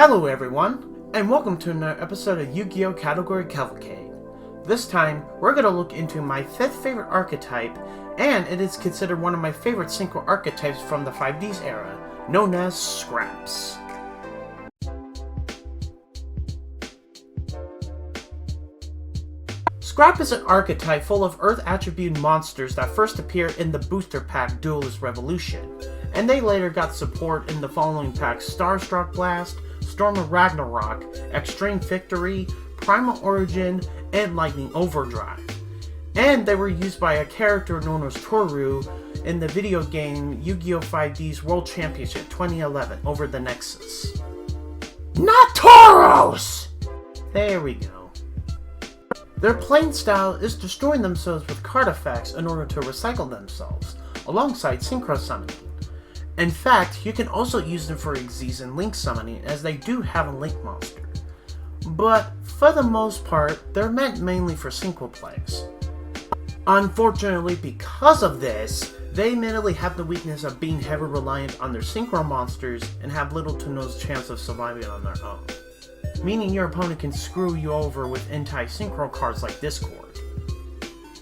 Hello everyone, and welcome to another episode of Yu-Gi-Oh! Category Cavalcade. This time, we're going to look into my 5th favorite archetype, and it is considered one of my favorite synchro archetypes from the 5Ds era, known as Scraps. Scrap is an archetype full of Earth attribute monsters that first appeared in the booster pack Duelist Revolution, and they later got support in the following packs Starstruck Blast, Storm of Ragnarok, Extreme Victory, Primal Origin, and Lightning Overdrive. And they were used by a character known as Toru in the video game Yu-Gi-Oh! 5D's World Championship 2011 over the Nexus. Not Tauros! There we go. Their playing style is destroying themselves with card effects in order to recycle themselves, alongside synchro summoning. In fact, you can also use them for Xyz and Link summoning, as they do have a Link monster. But, for the most part, they're meant mainly for synchro plays. Unfortunately, because of this, they admittedly have the weakness of being heavily reliant on their synchro monsters and have little to no chance of surviving on their own. Meaning your opponent can screw you over with anti-synchro cards like Discord.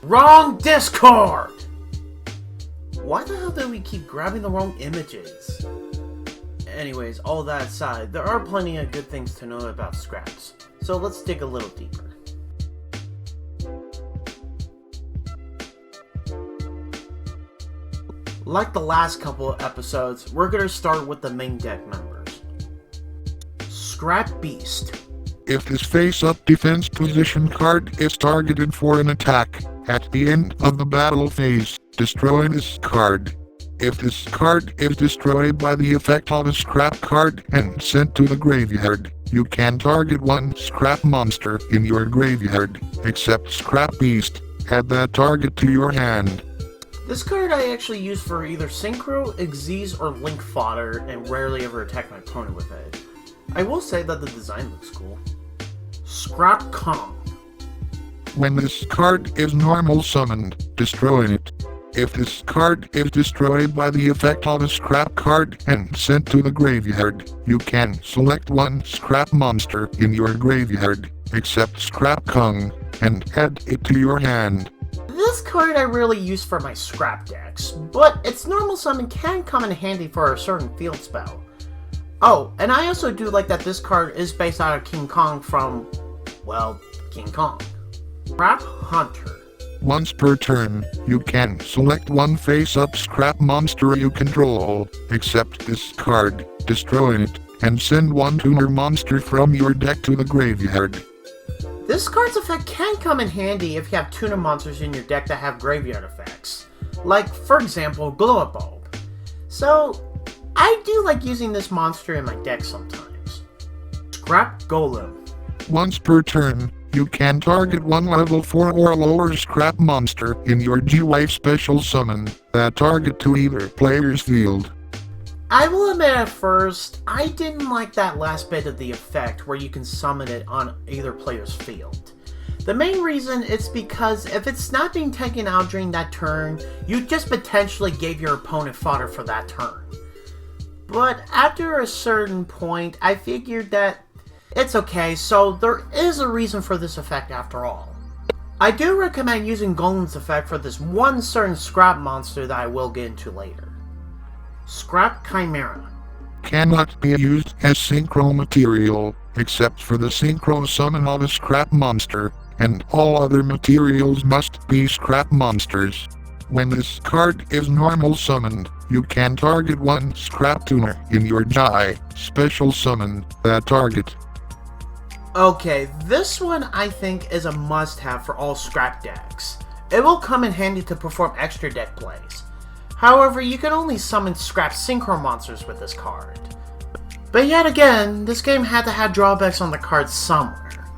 Wrong Discord! Why the hell do we keep grabbing the wrong images? Anyways, all that aside, there are plenty of good things to know about Scraps, so let's dig a little deeper. Like the last couple of episodes, we're going to start with the main deck members. Scrap Beast. If this face-up defense position card is targeted for an attack, at the end of the battle phase, destroy this card. If this card is destroyed by the effect of a scrap card and sent to the graveyard, you can target one scrap monster in your graveyard, except Scrap Beast. Add that target to your hand. This card I actually use for either Synchro, Xyz, or Link fodder, and rarely ever attack my opponent with it. I will say that the design looks cool. Scrap Kong. When this card is normal summoned, destroy it. If this card is destroyed by the effect of a scrap card and sent to the graveyard, you can select one scrap monster in your graveyard, except Scrap Kong, and add it to your hand. This card I really use for my scrap decks, but its normal summon can come in handy for a certain field spell. Oh, and I also do like that this card is based out of King Kong from, well, King Kong. Scrap Hunter. Once per turn, you can select one face-up scrap monster you control, except this card, destroy it, and send one tuner monster from your deck to the graveyard. This card's effect can come in handy if you have tuner monsters in your deck that have graveyard effects. Like, for example, Glow-a-Bulb. So, I do like using this monster in my deck sometimes. Scrap Golem. Once per turn, you can target one level 4 or lower scrap monster in your GY special summon, that target to either player's field. I will admit at first, I didn't like that last bit of the effect where you can summon it on either player's field. The main reason is because if it's not being taken out during that turn, you just potentially gave your opponent fodder for that turn. But after a certain point, I figured that it's okay, so there is a reason for this effect after all. I do recommend using Golem's effect for this one certain scrap monster that I will get into later. Scrap Chimera. Cannot be used as synchro material, except for the synchro summon of a scrap monster, and all other materials must be scrap monsters. When this card is normal summoned, you can target one scrap tuner in your GY special summon, that target. Okay, this one I think is a must-have for all scrap decks. It will come in handy to perform extra deck plays. However, you can only summon scrap synchro monsters with this card. But yet again, this game had to have drawbacks on the card somewhere.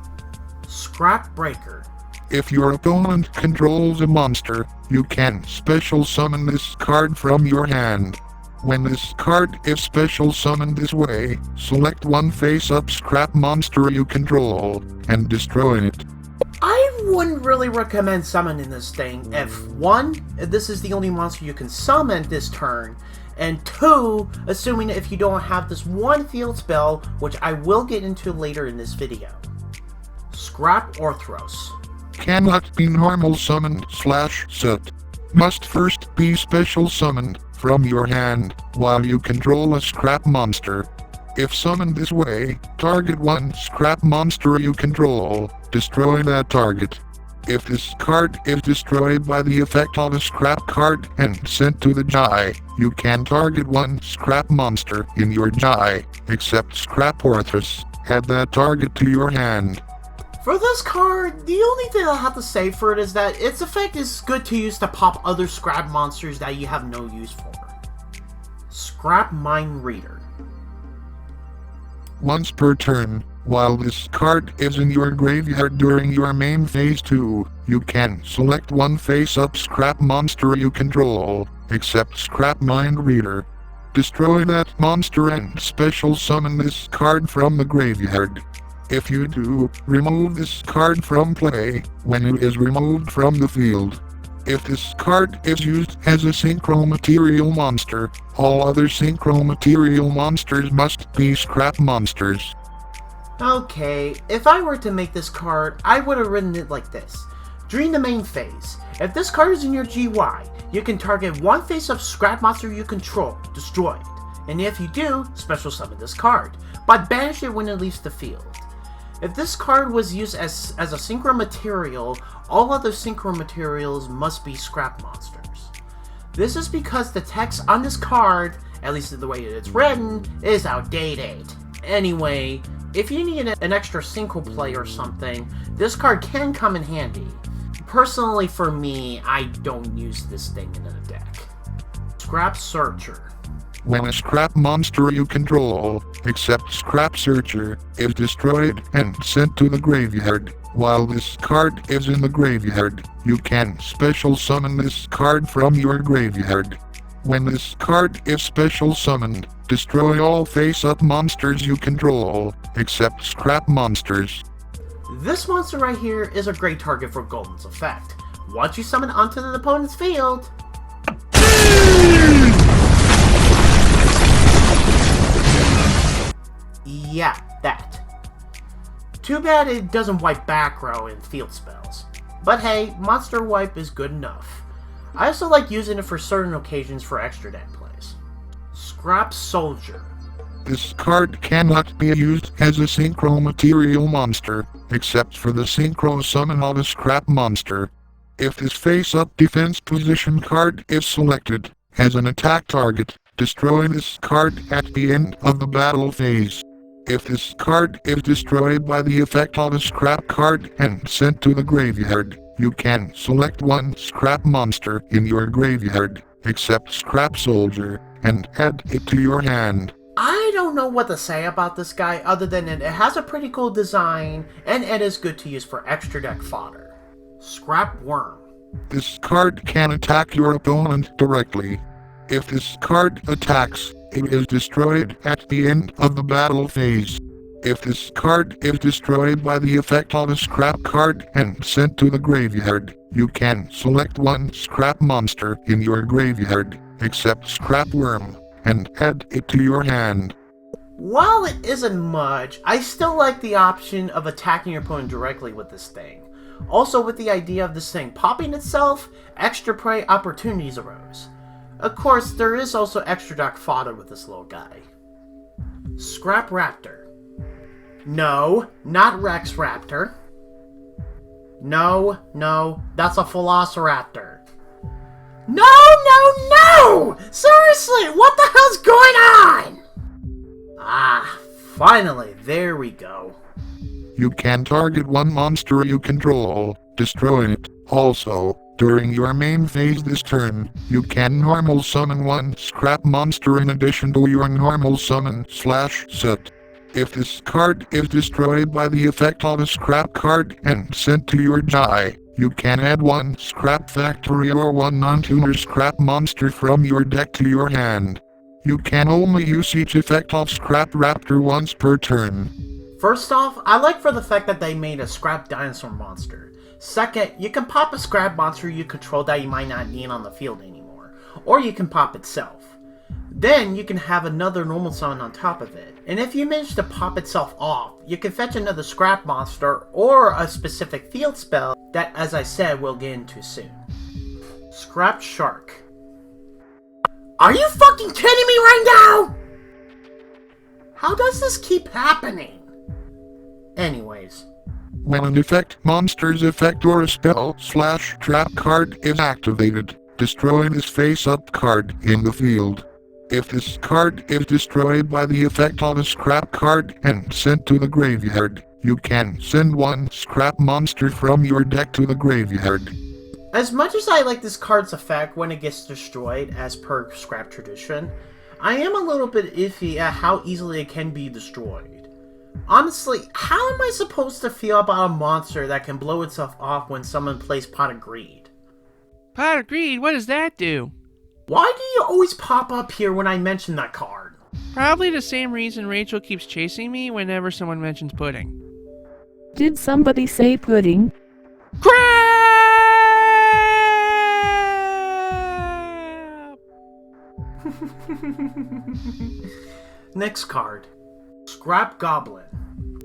Scrap Breaker. If your opponent controls a monster, you can special summon this card from your hand. When this card is special summoned this way, select one face-up scrap monster you control, and destroy it. I wouldn't really recommend summoning this thing if, one, this is the only monster you can summon this turn, and 2, assuming if you don't have this one field spell, which I will get into later in this video. Scrap Orthros. Cannot be normal summoned / set. Must first be special summoned from your hand while you control a scrap monster. If summoned this way, target one scrap monster you control, destroy that target. If this card is destroyed by the effect of a scrap card and sent to the die, you can target one scrap monster in your die, except Scrap Orthros, add that target to your hand. For this card, the only thing I'll have to say for it is that its effect is good to use to pop other scrap monsters that you have no use for. Scrap Mind Reader. Once per turn, while this card is in your graveyard during your main phase 2, you can select one face-up scrap monster you control, except Scrap Mind Reader. Destroy that monster and special summon this card from the graveyard. If you do, remove this card from play when it is removed from the field. If this card is used as a synchro material monster, all other synchro material monsters must be scrap monsters. Okay, if I were to make this card, I would have written it like this. During the main phase, if this card is in your GY, you can target one face-up scrap monster you control, destroy it. And if you do, special summon this card, but banish it when it leaves the field. If this card was used as a synchro material, all other synchro materials must be scrap monsters. This is because the text on this card, at least the way it's written, is outdated. Anyway, if you need an extra synchro play or something, this card can come in handy. Personally for me, I don't use this thing in a deck. Scrap Searcher. When a scrap monster you control, except Scrap Searcher, is destroyed and sent to the graveyard, while this card is in the graveyard, you can special summon this card from your graveyard. When this card is special summoned, destroy all face-up monsters you control, except scrap monsters. This monster right here is a great target for Golden's effect. Once you summon onto the opponent's field, yeah, that. Too bad it doesn't wipe back row in field spells. But hey, monster wipe is good enough. I also like using it for certain occasions for extra deck plays. Scrap Soldier. This card cannot be used as a synchro material monster, except for the synchro summon of a scrap monster. If this face-up defense position card is selected as an attack target, destroy this card at the end of the battle phase. If this card is destroyed by the effect of a scrap card and sent to the graveyard, you can select one scrap monster in your graveyard, except Scrap Soldier, and add it to your hand. I don't know what to say about this guy other than it has a pretty cool design, and it is good to use for extra deck fodder. Scrap Worm. This card can attack your opponent directly. If this card attacks, it is destroyed at the end of the battle phase. If this card is destroyed by the effect of a scrap card and sent to the graveyard, you can select one scrap monster in your graveyard, except Scrap Worm, and add it to your hand. While it isn't much, I still like the option of attacking your opponent directly with this thing. Also, with the idea of this thing popping itself, extra prey opportunities arose. Of course, there is also extra deck fodder with this little guy. Scrap Raptor. No, not Rex Raptor. No, that's a Velociraptor. No! Seriously, what the hell's going on? Ah, finally, there we go. You can target one monster you control, destroy it. Also, during your main phase this turn, you can normal summon one scrap monster in addition to your normal summon / set. If this card is destroyed by the effect of a scrap card and sent to your die, you can add one Scrap Factory or one non-tuner scrap monster from your deck to your hand. You can only use each effect of Scrap Raptor once per turn. First off, I like for the fact that they made a scrap dinosaur monster. Second, you can pop a scrap monster you control that you might not need on the field anymore, or you can pop itself. Then you can have another normal summon on top of it. And if you manage to pop itself off, you can fetch another scrap monster or a specific field spell that, as I said, we'll get into soon. Scrap Shark. Are you fucking kidding me right now? How does this keep happening? Anyways. When an effect, monster's effect or a spell / trap card is activated, destroy this face-up card in the field. If this card is destroyed by the effect of a scrap card and sent to the graveyard, you can send one scrap monster from your deck to the graveyard. As much as I like this card's effect when it gets destroyed as per scrap tradition, I am a little bit iffy at how easily it can be destroyed. Honestly, how am I supposed to feel about a monster that can blow itself off when someone plays Pot of Greed? Pot of Greed? What does that do? Why do you always pop up here when I mention that card? Probably the same reason Rachel keeps chasing me whenever someone mentions pudding. Did somebody say pudding? Crap! Next card. Scrap Goblin.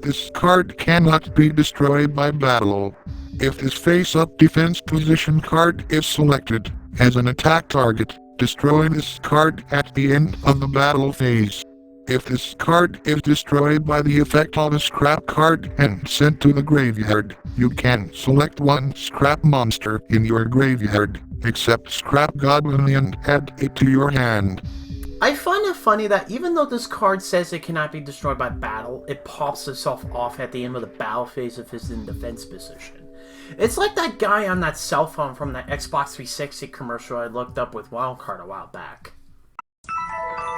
This card cannot be destroyed by battle. If this face-up defense position card is selected as an attack target, destroy this card at the end of the battle phase. If this card is destroyed by the effect of a scrap card and sent to the graveyard, you can select one scrap monster in your graveyard, except Scrap Goblin, and add it to your hand. I find it funny that even though this card says it cannot be destroyed by battle, it pops itself off at the end of the battle phase if it's in defense position. It's like that guy on that cell phone from that Xbox 360 commercial I looked up with Wildcard a while back.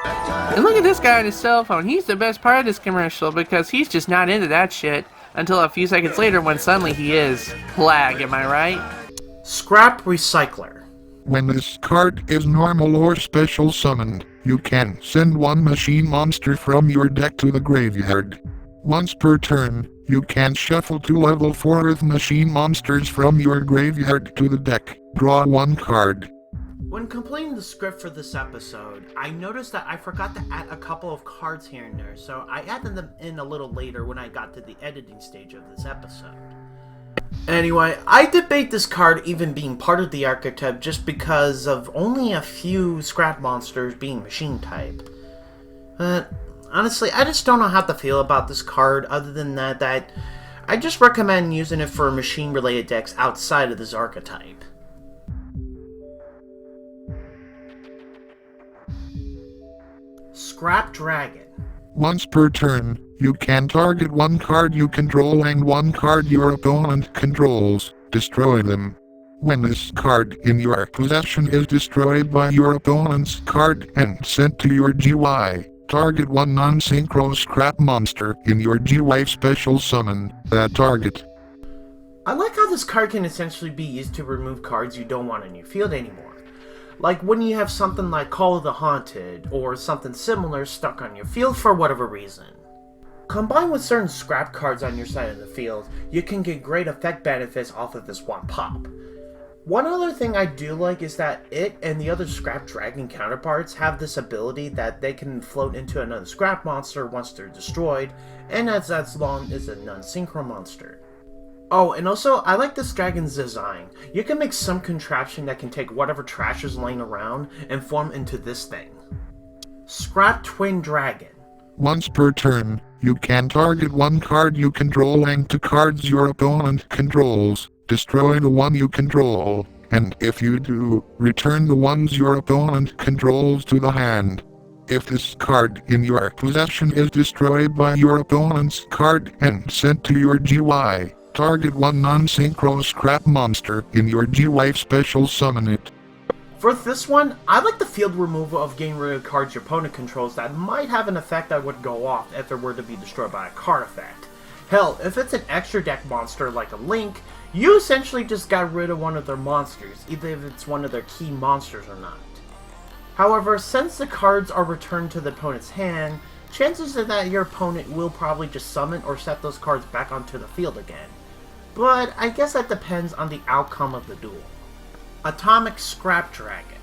And look at this guy on his cell phone. He's the best part of this commercial because he's just not into that shit until a few seconds later when suddenly he is. Lag, am I right? Scrap Recycler. When this card is normal or special summoned, you can send one machine monster from your deck to the graveyard. Once per turn, you can shuffle 2 level 4 Earth machine monsters from your graveyard to the deck. Draw 1 card. When completing the script for this episode, I noticed that I forgot to add a couple of cards here and there, so I added them in a little later when I got to the editing stage of this episode. Anyway, I debate this card even being part of the archetype just because of only a few scrap monsters being machine type. But honestly, I just don't know how to feel about this card other than that I just recommend using it for machine related decks outside of this archetype. Scrap Dragon. Once per turn, you can target 1 card you control and 1 card your opponent controls, destroy them. When this card in your possession is destroyed by your opponent's card and sent to your GY, target 1 non-synchro scrap monster in your GY special summon that target. I like how this card can essentially be used to remove cards you don't want in your field anymore. Like when you have something like Call of the Haunted, or something similar stuck on your field for whatever reason. Combined with certain scrap cards on your side of the field, you can get great effect benefits off of this one pop. One other thing I do like is that it and the other Scrap Dragon counterparts have this ability that they can float into another scrap monster once they're destroyed, and that's as long as a non-synchro monster. Oh, and also, I like this dragon's design. You can make some contraption that can take whatever trash is laying around and form into this thing. Scrap Twin Dragon. Once per turn, you can target 1 card you control and 2 cards your opponent controls, destroy the one you control, and if you do, return the ones your opponent controls to the hand. If this card in your possession is destroyed by your opponent's card and sent to your GY, target 1 non-synchro scrap monster in your GY special summon it. For this one, I like the field removal of getting rid of cards your opponent controls that might have an effect that would go off if it were to be destroyed by a card effect. Hell, if it's an extra deck monster like a Link, you essentially just got rid of one of their monsters, either if it's one of their key monsters or not. However, since the cards are returned to the opponent's hand, chances are that your opponent will probably just summon or set those cards back onto the field again. But I guess that depends on the outcome of the duel. Atomic Scrap Dragon.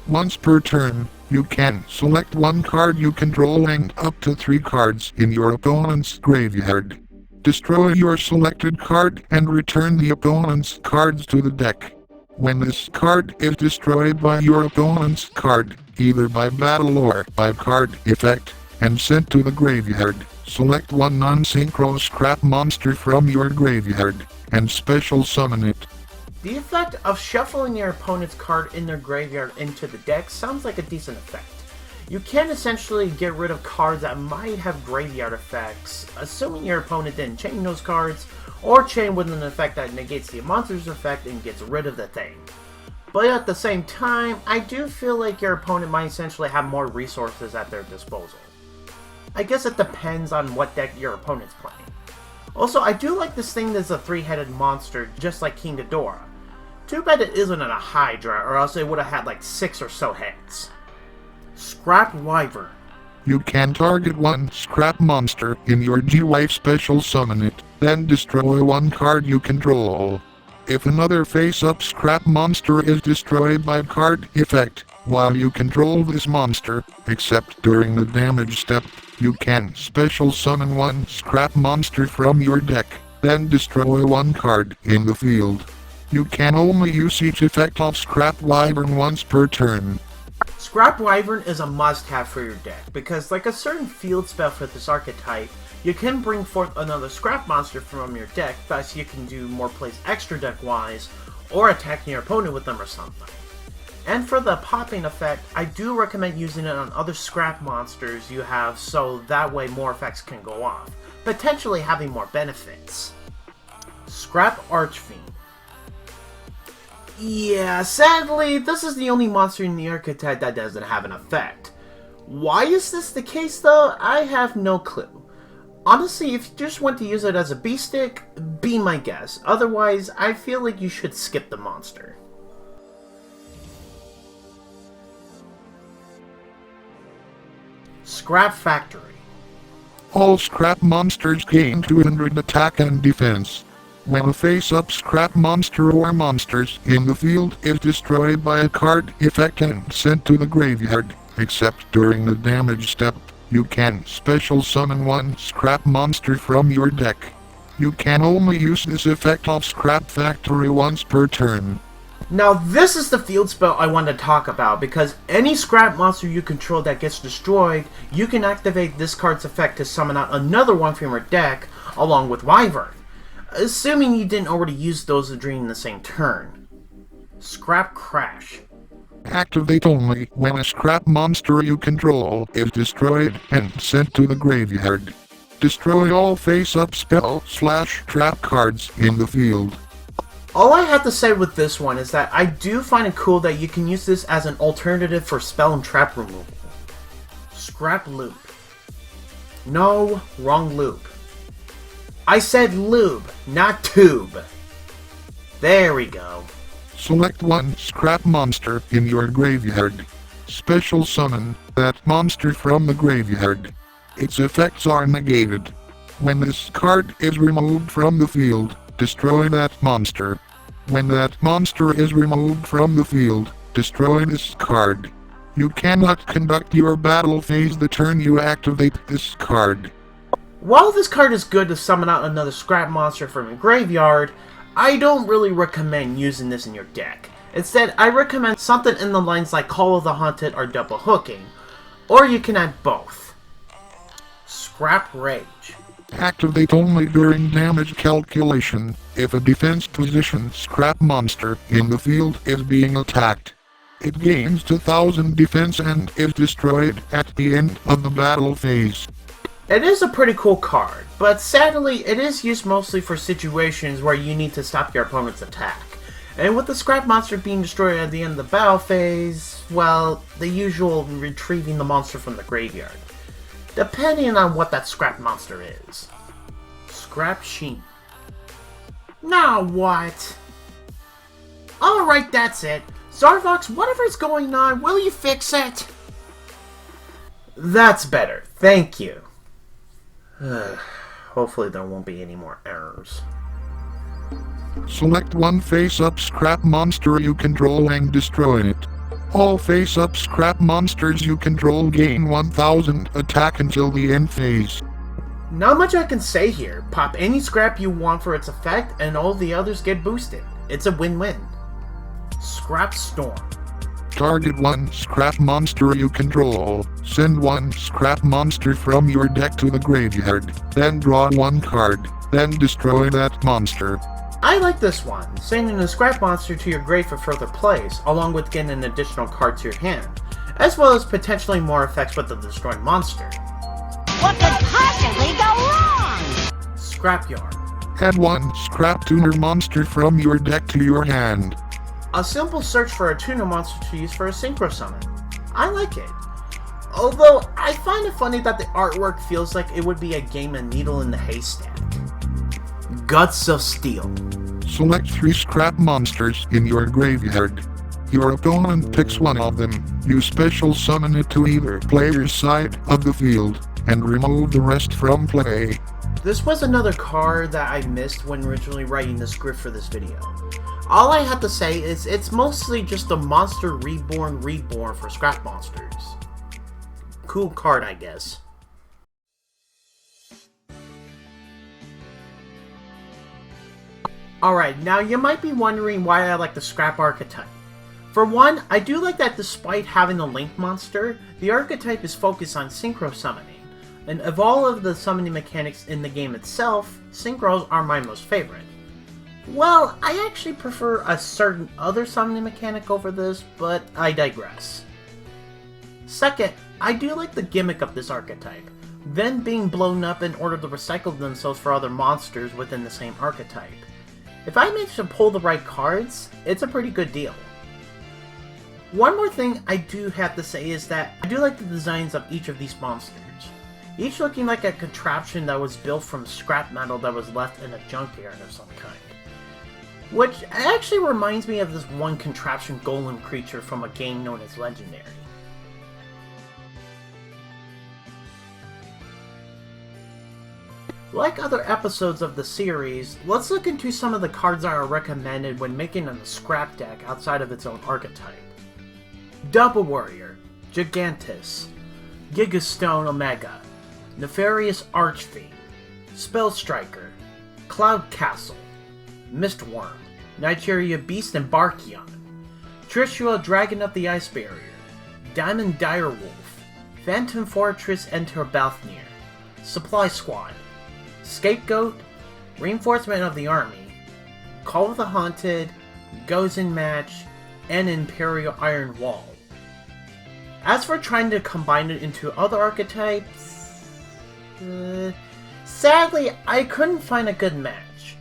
Once per turn, you can select one card you control and up to 3 cards in your opponent's graveyard. Destroy your selected card and return the opponent's cards to the deck. When this card is destroyed by your opponent's card, either by battle or by card effect, and sent to the graveyard, select one non-synchro scrap monster from your graveyard, and special summon it. The effect of shuffling your opponent's card in their graveyard into the deck sounds like a decent effect. You can essentially get rid of cards that might have graveyard effects, assuming your opponent didn't chain those cards, or chain with an effect that negates the monster's effect and gets rid of the thing. But at the same time, I do feel like your opponent might essentially have more resources at their disposal. I guess it depends on what deck your opponent's playing. Also, I do like this thing that's a 3-headed monster, just like King Ghidorah. Too bad it isn't in a Hydra, or else it would have had like 6 or so heads. Scrap Wyvern. You can target one scrap monster in your GY special summon it, then destroy one card you control. If another face-up scrap monster is destroyed by card effect, while you control this monster, except during the damage step, you can special summon one scrap monster from your deck, then destroy one card in the field. You can only use each effect of Scrap Wyvern once per turn. Scrap Wyvern is a must-have for your deck, because like a certain field spell for this archetype, you can bring forth another scrap monster from your deck, thus you can do more plays extra deck-wise, or attacking your opponent with them or something. And for the popping effect, I do recommend using it on other scrap monsters you have, so that way more effects can go off, potentially having more benefits. Scrap Archfiend. Yeah, sadly, this is the only monster in the archetype that doesn't have an effect. Why is this the case though? I have no clue. Honestly, if you just want to use it as a B-stick, be my guess. Otherwise, I feel like you should skip the monster. Scrap Factory. All scrap monsters gain 200 attack and defense. When a face-up scrap monster or monsters in the field is destroyed by a card effect and sent to the graveyard, except during the damage step, you can special summon one scrap monster from your deck. You can only use this effect of Scrap Factory once per turn. Now this is the field spell I want to talk about, because any scrap monster you control that gets destroyed, you can activate this card's effect to summon out another one from your deck, along with Wyvern. Assuming you didn't already use those during the same turn. Scrap Crash. Activate only when a scrap monster you control is destroyed and sent to the graveyard. Destroy all face-up spell/trap cards in the field. All I have to say with this one is that I do find it cool that you can use this as an alternative for spell and trap removal. Scrap Loop. No, wrong loop. I said lube, not tube. There we go. Select one scrap monster in your graveyard. Special summon that monster from the graveyard. Its effects are negated. When this card is removed from the field, destroy that monster. When that monster is removed from the field, destroy this card. You cannot conduct your battle phase the turn you activate this card. While this card is good to summon out another scrap monster from your graveyard, I don't really recommend using this in your deck. Instead, I recommend something in the lines like Call of the Haunted or Double Hooking, or you can add both. Scrap Rage. Activate only during damage calculation if a defense position scrap monster in the field is being attacked. It gains 2000 defense and is destroyed at the end of the battle phase. It is a pretty cool card, but sadly it is used mostly for situations where you need to stop your opponent's attack. And with the scrap monster being destroyed at the end of the battle phase, well, the usual retrieving the monster from the graveyard. Depending on what that scrap monster is. Scrap Sheen. Now what? Alright, that's it. Zarvox, whatever's going on, will you fix it? That's better, thank you. Hopefully there won't be any more errors. Select one face-up scrap monster you control and destroy it. All face-up scrap monsters you control gain 1000 attack until the end phase. Not much I can say here. Pop any scrap you want for its effect, and all the others get boosted. It's a win-win. Scrap Storm. Target one scrap monster you control. Send one scrap monster from your deck to the graveyard. Then draw one card. Then destroy that monster. I like this one, sending a scrap monster to your grave for further plays, along with getting an additional card to your hand, as well as potentially more effects with the destroyed monster. What could possibly go wrong? Scrapyard. Add one scrap tuner monster from your deck to your hand. A simple search for a tuner monster to use for a synchro summon. I like it. Although, I find it funny that the artwork feels like it would be a game of needle in the haystack. Guts of Steel. Select 3 scrap monsters in your graveyard. Your opponent picks one of them. You special summon it to either player's side of the field, and remove the rest from play. This was another card that I missed when originally writing the script for this video. All I have to say is it's mostly just a monster reborn for scrap monsters. Cool card, I guess. Alright, now you might be wondering why I like the scrap archetype. For one, I do like that despite having a link monster, the archetype is focused on synchro summoning. And of all of the summoning mechanics in the game itself, synchros are my most favorite. Well, I actually prefer a certain other summoning mechanic over this, but I digress. Second, I do like the gimmick of this archetype, them being blown up in order to recycle themselves for other monsters within the same archetype. If I manage to pull the right cards, it's a pretty good deal. One more thing I do have to say is that I do like the designs of each of these monsters, each looking like a contraption that was built from scrap metal that was left in a junkyard of some kind. Which actually reminds me of this one contraption golem creature from a game known as Legendary. Like other episodes of the series, let's look into some of the cards that are recommended when making a scrap deck outside of its own archetype. Double Warrior, Gigantus, Gigastone Omega, Nefarious Archfiend, Spell Striker, Cloud Castle, Mistworm, Nigeria Beast and Barkion, Trishula Dragon of the Ice Barrier, Diamond Direwolf, Phantom Fortress Enter Balthnir, Supply Squad, Scapegoat, Reinforcement of the Army, Call of the Haunted, Gozen Match, and Imperial Iron Wall. As for trying to combine it into other archetypes, sadly I couldn't find a good match.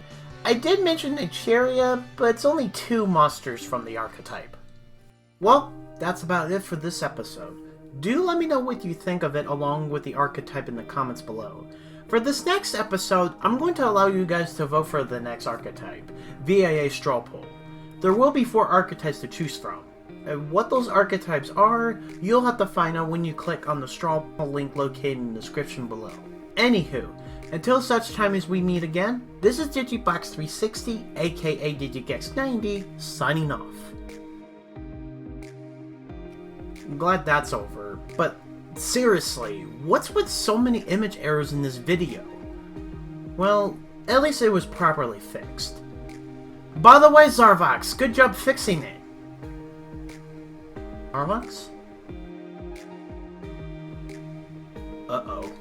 I did mention Nigeria, but it's only 2 monsters from the archetype. Well, that's about it for this episode. Do let me know what you think of it along with the archetype in the comments below. For this next episode, I'm going to allow you guys to vote for the next archetype, via a straw poll. There will be 4 archetypes to choose from. And what those archetypes are, you'll have to find out when you click on the straw poll link located in the description below. Anywho, until such time as we meet again, this is Digibox360, aka Digigex90, signing off. I'm glad that's over, but seriously, what's with so many image errors in this video? Well, at least it was properly fixed. By the way, Zarvox, good job fixing it. Zarvox? Uh-oh.